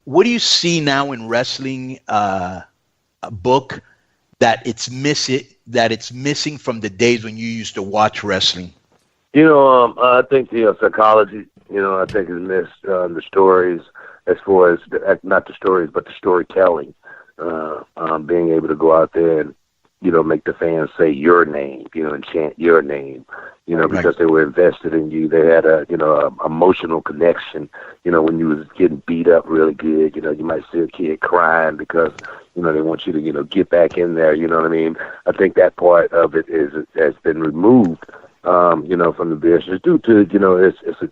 what do you see now in wrestling book that it's missing from the days when you used to watch wrestling? I think the psychology, I think is missed, the stories, as far as not the stories, but the storytelling, being able to go out there and, make the fans say your name, and chant your name, because they were invested in you. They had a emotional connection, when you was getting beat up really good, you might see a kid crying because, they want you to, get back in there, you know what I mean? I think that part of it has been removed, from the business due to, it's a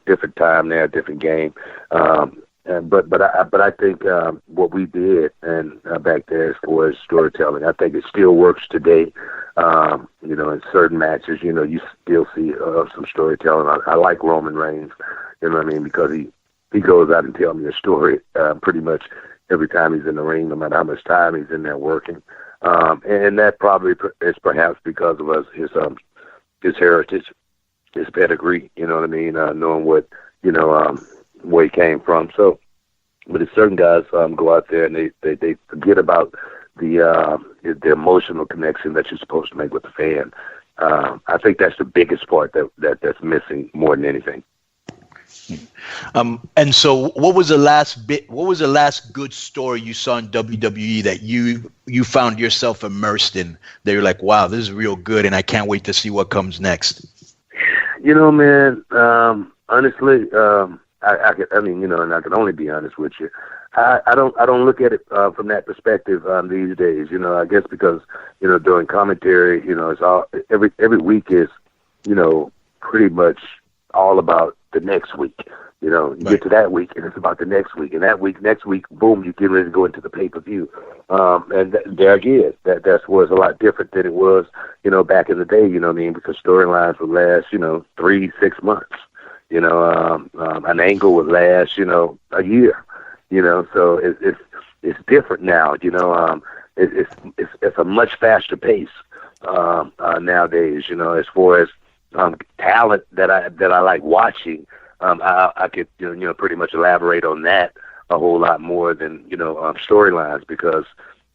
different time now, different game. But I think what we did and back there as far as storytelling, I think it still works today. In certain matches, you still see some storytelling. I like Roman Reigns, you know what I mean, because he goes out and tells me a story pretty much every time he's in the ring, no matter how much time he's in there working. And that probably is perhaps because of his heritage, his pedigree, you know what I mean, knowing what, where he came from. So, but if certain guys go out there and they forget about the emotional connection that you're supposed to make with the fan, I think that's the biggest part that's missing more than anything. And so, what was the last good story you saw in WWE that you found yourself immersed in? That you're like, wow, this is real good, and I can't wait to see what comes next. Man, honestly, I can only be honest with you. I don't look at it from that perspective these days. I guess because during commentary, it's all every week is pretty much all about the next week. You get to that week and it's about the next week, and next week, boom, you get ready to go into the pay-per-view. And there again, that was a lot different than it was, back in the day, what I mean, because storylines would last, 3-6 months. An angle would last, a year, so it's different now, it's a much faster pace, nowadays, as far as, talent that I like watching. I could, pretty much elaborate on that a whole lot more than, storylines, because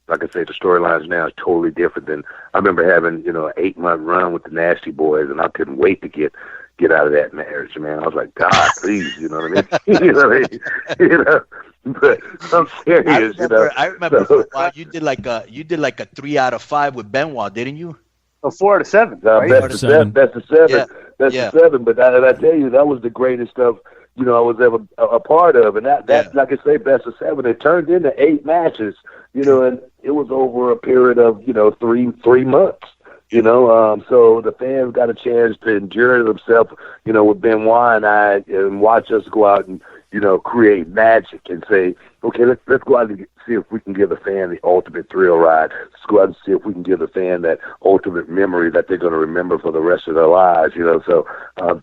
like I say, the storylines now is totally different than I remember having, an 8-month run with the Nasty Boys, and I couldn't wait to get out of that marriage, man. I was like, God, please, you know what I mean? But I'm serious, I remember for a while you did like a 3 out of 5 with Benoit, didn't you? A 4 out of 7. Right? That's the 7. That's the 7. But I tell you, that was the greatest stuff, I was ever a part of. And that like I say, best of 7. It turned into 8 matches, and it was over a period of, 3 months. So the fans got a chance to endure themselves, with Benoit and I, and watch us go out and, create magic and say, okay, let's go out and see if we can give the fan the ultimate thrill ride. Let's go out and see if we can give the fan that ultimate memory that they're going to remember for the rest of their lives. So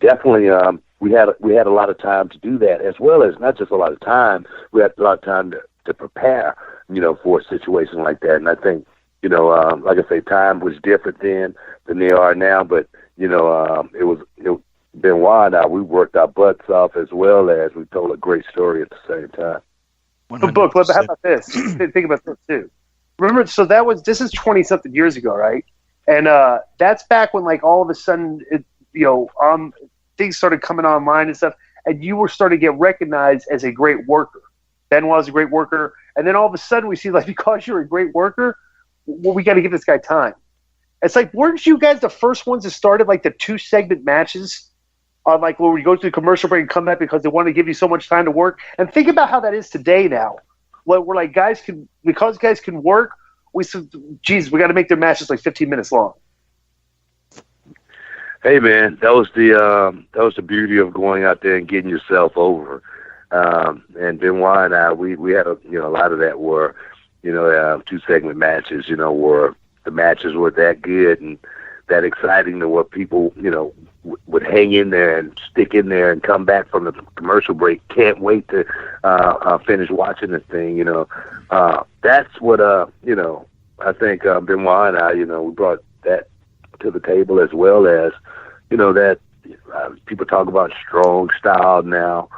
definitely we had a lot of time to do that, as well as not just a lot of time. We had a lot of time to prepare, for a situation like that. And I think, like I say, time was different then than they are now, but, Benoit and I, we worked our butts off, as well as we told a great story at the same time. The book, how about this? Think about this too. Remember, so this is 20-something years ago, right? And that's back when, like, all of a sudden, things started coming online and stuff, and you were starting to get recognized as a great worker. Benoit was a great worker, and then all of a sudden we see, like, because you're a great worker, well, we got to give this guy time. It's like, weren't you guys the first ones that started, like, the 2-segment matches on, like, where we go to the commercial break and come back because they want to give you so much time to work? And think about how that is today now. We're like, because guys can work, we said, geez, we got to make their matches like 15 minutes long. Hey, man, that was the beauty of going out there and getting yourself over. And Benoit and I, we had a lot of that were, 2-segment matches, where the matches were that good and that exciting to what people, would hang in there and stick in there and come back from the commercial break. Can't wait to finish watching this thing, That's what, I think Benoit and I, we brought that to the table, as well as, that people talk about strong style now.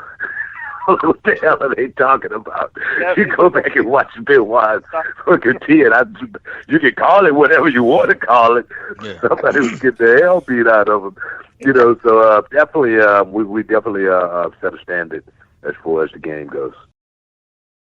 what the hell are they talking about? You go back and watch Benoit's fucking T, and you can call it whatever you want to call it. Yeah. Somebody was getting the hell beat out of him. You know, so definitely, we definitely set a standard as far as the game goes.